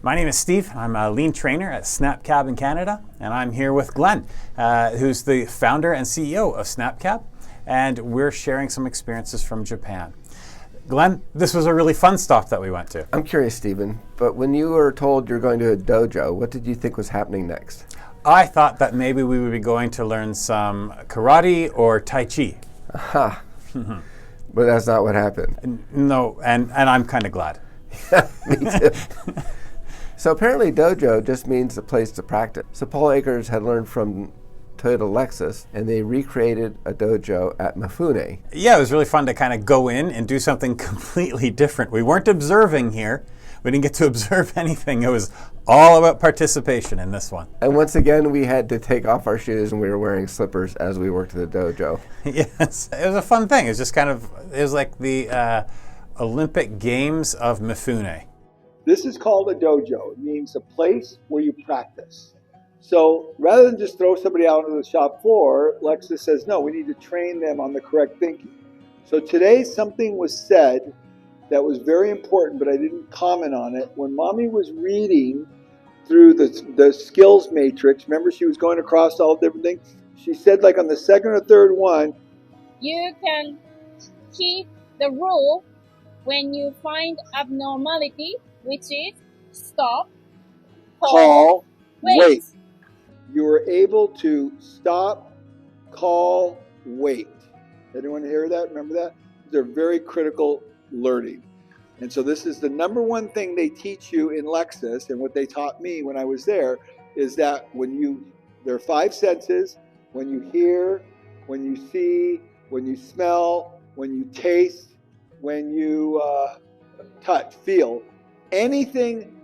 My name is Steve. I'm a lean trainer at SnapCab in Canada, and I'm here with Glenn, who's the founder and CEO of SnapCab, and we're sharing some experiences from Japan. Glenn, this was a really fun stop that we went to. I'm curious, Stephen, but when you were told you're going to a dojo, what did you think was happening next? I thought that maybe we would be going to learn some karate or tai chi. Aha. But that's not what happened. No, and I'm kind of glad. Me too. So apparently dojo just means a place to practice. So Paul Akers had learned from Toyota Lexus, and they recreated a dojo at Mifune. Yeah, it was really fun to kind of go in and do something completely different. We weren't observing here. We didn't get to observe anything. It was all about participation in this one. And once again, we had to take off our shoes and we were wearing slippers as we worked at the dojo. Yes, it was a fun thing. It was just it was like the Olympic Games of Mifune. This is called a dojo. It means a place where you practice. So rather than just throw somebody out on the shop floor, Lexus says, no, we need to train them on the correct thinking. So today something was said that was very important, but I didn't comment on it. When Mommy was reading through the skills matrix, remember she was going across all different things? She said, like on the second or third one, you can keep the rule when you find abnormality, which is stop, call, wait. You were able to stop, call, wait. Anyone hear that? Remember that? They're very critical learning. And so this is the number one thing they teach you in Lexus, and what they taught me when I was there is that there are 5 senses: when you hear, when you see, when you smell, when you taste, when you touch, feel, anything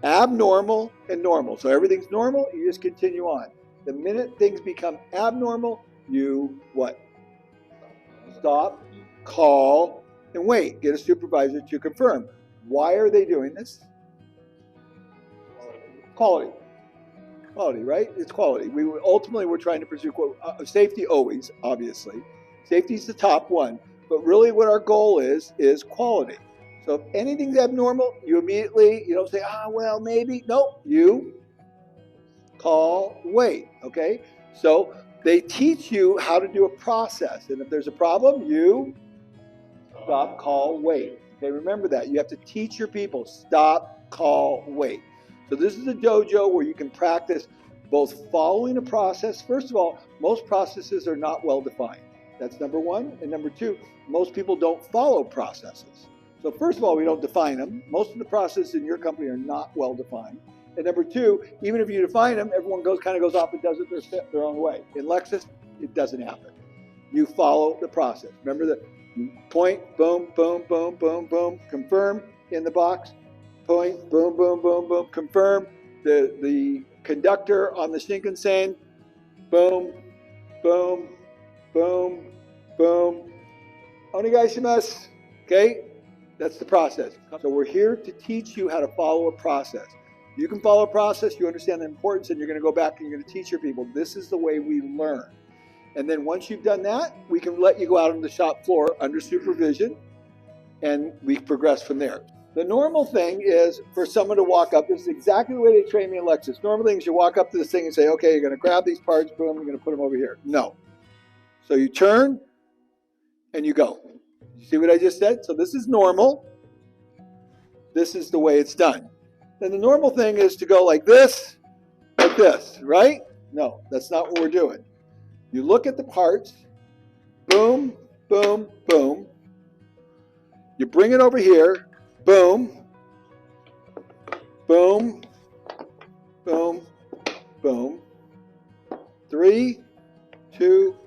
abnormal and normal. So everything's normal, you just continue on. The minute things become abnormal, you what? Stop, call, and wait. Get a supervisor to confirm. Why are they doing this? Quality. Quality, right? It's quality. We're trying to pursue safety always, obviously. Safety is the top one. But really what our goal is quality. So if anything's abnormal, you don't say, well, maybe. Nope. You call, wait. Okay? So they teach you how to do a process. And if there's a problem, you stop, call, wait. Okay, remember that. You have to teach your people, stop, call, wait. So this is a dojo where you can practice both following a process. First of all, most processes are not well defined. That's number one. And number two, most people don't follow processes. So first of all, we don't define them. Most of the processes in your company are not well defined. And number two, even if you define them, everyone kind of goes off and does it their own way. In Lexus, it doesn't happen. You follow the process. Remember that you point, boom, boom, boom, boom, boom, confirm in the box, point, boom, boom, boom, boom, confirm. The conductor on the Shinkansen, boom, boom, boom, boom. Onegaishimasu. Okay? That's the process. So we're here to teach you how to follow a process. You can follow a process, you understand the importance, and you're going to go back and you're going to teach your people. This is the way we learn. And then once you've done that, we can let you go out on the shop floor under supervision, and we progress from there. The normal thing is for someone to walk up. This is exactly the way they train me in Lexus. Normal thing is you walk up to this thing and say, okay, you're going to grab these parts, boom, you're going to put them over here. No. So you turn and you go. You see what I just said? So this is normal. This is the way it's done. Then the normal thing is to go like this, right? No, that's not what we're doing. You look at the parts, boom, boom, boom. You bring it over here, boom, boom, boom, boom. 3, 2,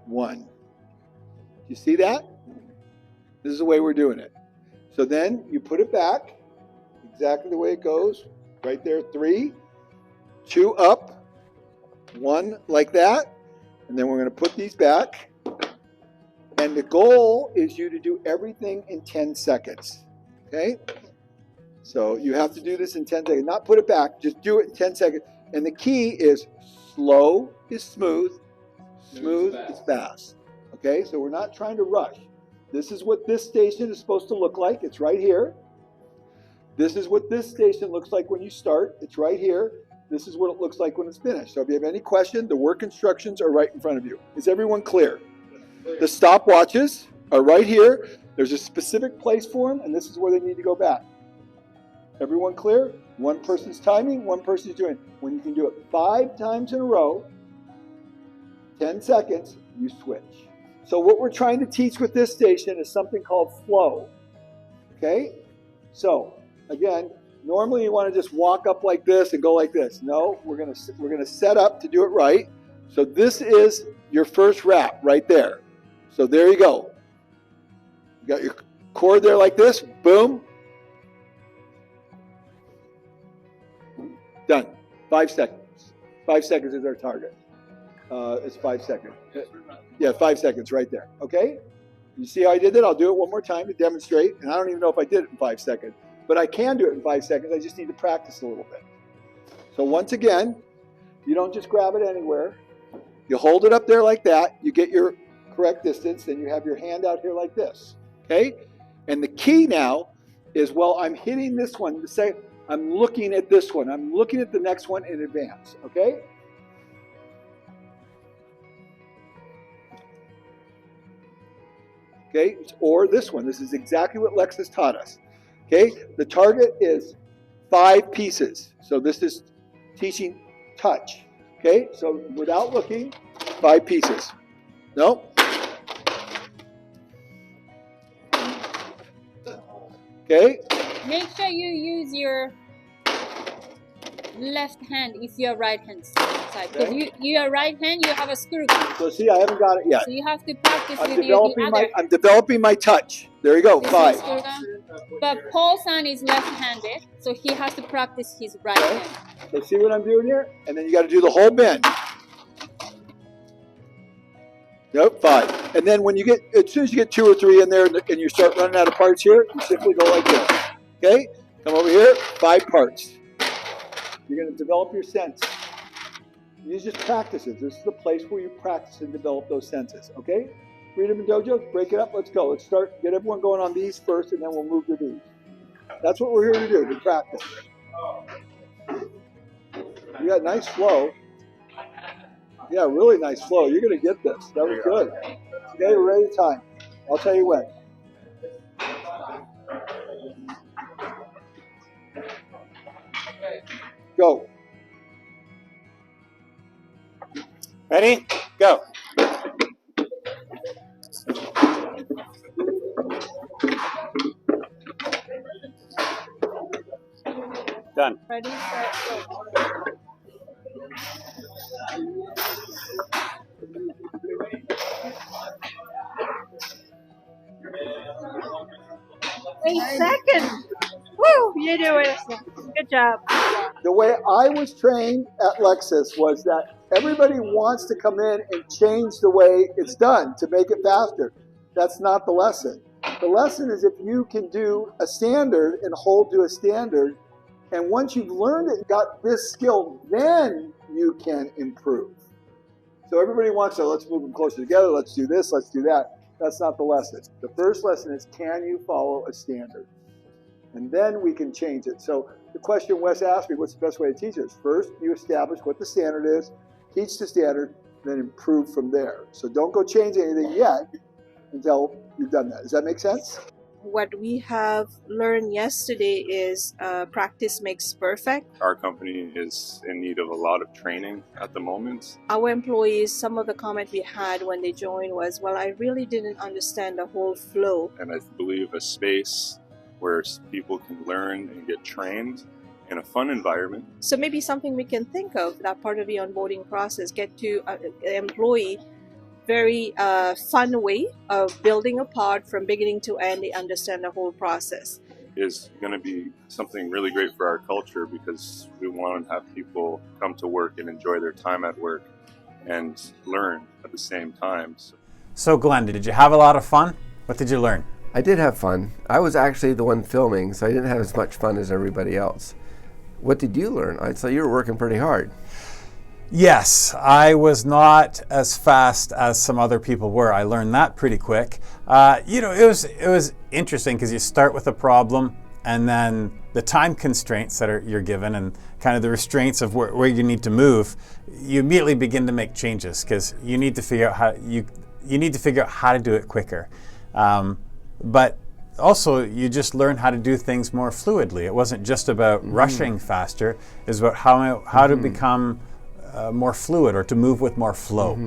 1. You see that? This is the way we're doing it. So then you put it back, exactly the way it goes, right there. 3, 2 up, 1 like that. And then we're going to put these back. And the goal is you to do everything in 10 seconds. Okay? So you have to do this in 10 seconds. Not put it back, just do it in 10 seconds. And the key is slow is smooth, smooth is fast. Okay? So we're not trying to rush. This is what this station is supposed to look like. It's right here. This is what this station looks like when you start. It's right here. This is what it looks like when it's finished. So if you have any question, the work instructions are right in front of you. Is everyone clear? The stopwatches are right here. There's a specific place for them, and this is where they need to go back. Everyone clear? One person's timing, one person's doing. When you can do it 5 times in a row, 10 seconds, you switch. So what we're trying to teach with this station is something called flow. Okay? So, again, normally you want to just walk up like this and go like this. No, we're gonna set up to do it right. So this is your first wrap right there. So there you go. You got your cord there like this. Boom. Done. 5 seconds. 5 seconds is our target. It's 5 seconds. Yeah, 5 seconds right there. Okay? You see how I did that? I'll do it one more time to demonstrate. And I don't even know if I did it in 5 seconds. But I can do it in 5 seconds. I just need to practice a little bit. So once again, you don't just grab it anywhere. You hold it up there like that. You get your correct distance. Then you have your hand out here like this. Okay? And the key now is, well, I'm hitting this one. To say, I'm looking at this one. I'm looking at the next one in advance. Okay? Okay? Or this one. This is exactly what Lex has taught us. Okay? The target is 5 pieces. So this is teaching touch. Okay? So without looking, 5 pieces. No? Okay? Make sure you use your left hand if you're right hand side. Because you're right hand, you have a screw. So see, I haven't got it yet. So you have to practice with the other. I'm developing my touch. There you go, 5. But Paul's son is left-handed, so he has to practice his right hand. So see what I'm doing here? And then you got to do the whole bend. Yep, 5. And then when you get, as soon as you get 2 or 3 in there and you start running out of parts here, you simply go like this. Okay? Come over here, 5 parts. You're going to develop your sense. You just practice it. This is the place where you practice and develop those senses. Okay? Freedom and Dojo, break it up. Let's go. Let's start. Get everyone going on these first, and then we'll move to these. That's what we're here to do, to practice. You got nice flow. Yeah, really nice flow. You're going to get this. That was good. Okay, we're ready to time. I'll tell you when. Go. Ready? Go. Done. Ready, set, go. Woo! You do it. Good job. The way I was trained at Lexus was that everybody wants to come in and change the way it's done to make it faster. That's not the lesson. The lesson is if you can do a standard and hold to a standard, and once you've learned it, got this skill, then you can improve. So everybody wants to, let's move them closer together, let's do this, let's do that. That's not the lesson. The first lesson is, can you follow a standard? And then we can change it. So the question Wes asked me, what's the best way to teach it? First, you establish what the standard is, teach the standard, then improve from there. So don't go change anything yet until you've done that. Does that make sense? What we have learned yesterday is practice makes perfect. Our company is in need of a lot of training at the moment. Our employees, some of the comment we had when they joined was, well, I really didn't understand the whole flow. And I believe a space where people can learn and get trained in a fun environment. So maybe something we can think of, that part of the onboarding process, get to an employee very fun way of building a pod from beginning to end. They understand the whole process. Is going to be something really great for our culture, because we want to have people come to work and enjoy their time at work and learn at the same time. So Glenn, did you have a lot of fun? What did you learn? I did have fun. I was actually the one filming, so I didn't have as much fun as everybody else. What did you learn? I saw you were working pretty hard. Yes, I was not as fast as some other people were. I learned that pretty quick. It was interesting because you start with a problem and then the time constraints that you're given and kind of the restraints of where you need to move, you immediately begin to make changes because you need to figure out how to do it quicker. But also, you just learn how to do things more fluidly. It wasn't just about rushing faster. It was about how to become more fluid or to move with more flow.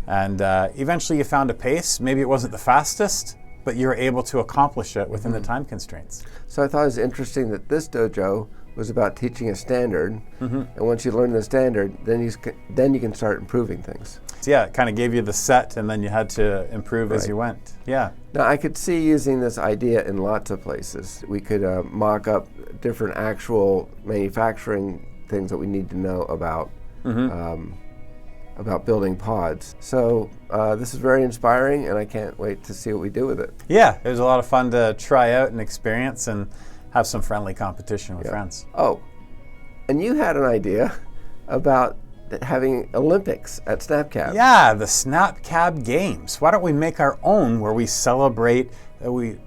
And eventually you found a pace. Maybe it wasn't the fastest, but you were able to accomplish it within the time constraints. So I thought it was interesting that this dojo was about teaching a standard, and once you learn the standard, then you can start improving things. So yeah, it kind of gave you the set, and then you had to improve as you went. Yeah. Now I could see using this idea in lots of places. We could mock up different actual manufacturing things that we need to know about building pods. So this is very inspiring, and I can't wait to see what we do with it. Yeah, it was a lot of fun to try out and experience and have some friendly competition with friends. Oh, and you had an idea about having Olympics at SnapCab. Yeah, the SnapCab Games. Why don't we make our own where we celebrate the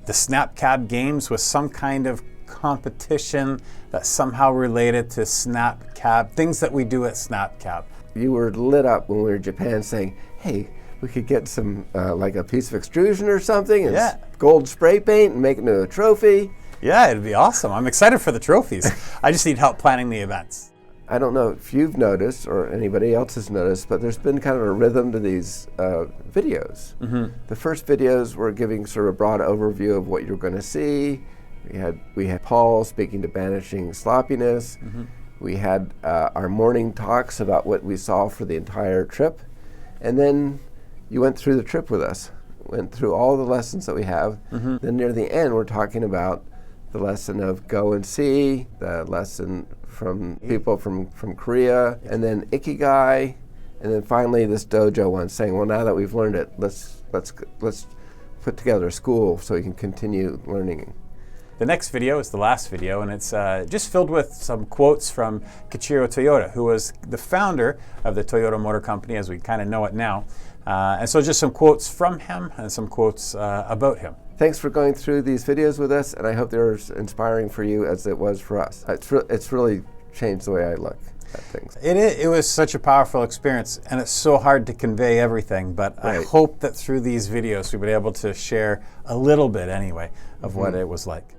SnapCab Games with some kind of competition that's somehow related to SnapCab, things that we do at SnapCab. You were lit up when we were in Japan saying, hey, we could get some, like a piece of extrusion or something, and gold spray paint and make it into a trophy. Yeah, it'd be awesome. I'm excited for the trophies. I just need help planning the events. I don't know if you've noticed or anybody else has noticed, but there's been kind of a rhythm to these videos. The first videos were giving sort of a broad overview of what you're going to see. We had Paul speaking to banishing sloppiness. We had our morning talks about what we saw for the entire trip. And then you went through the trip with us, went through all the lessons that we have. Then near the end, we're talking about the lesson of go and see, the lesson from people from Korea, and then Ikigai, and then finally this dojo one saying, well, now that we've learned it, let's put together a school so we can continue learning. The next video is the last video, and it's just filled with some quotes from Kiichiro Toyota, who was the founder of the Toyota Motor Company as we kind of know it now. And so just some quotes from him and some quotes about him. Thanks for going through these videos with us, and I hope they're as inspiring for you as it was for us. It's really changed the way I look at things. It was such a powerful experience, and it's so hard to convey everything, but I hope that through these videos we've been able to share a little bit anyway of what it was like.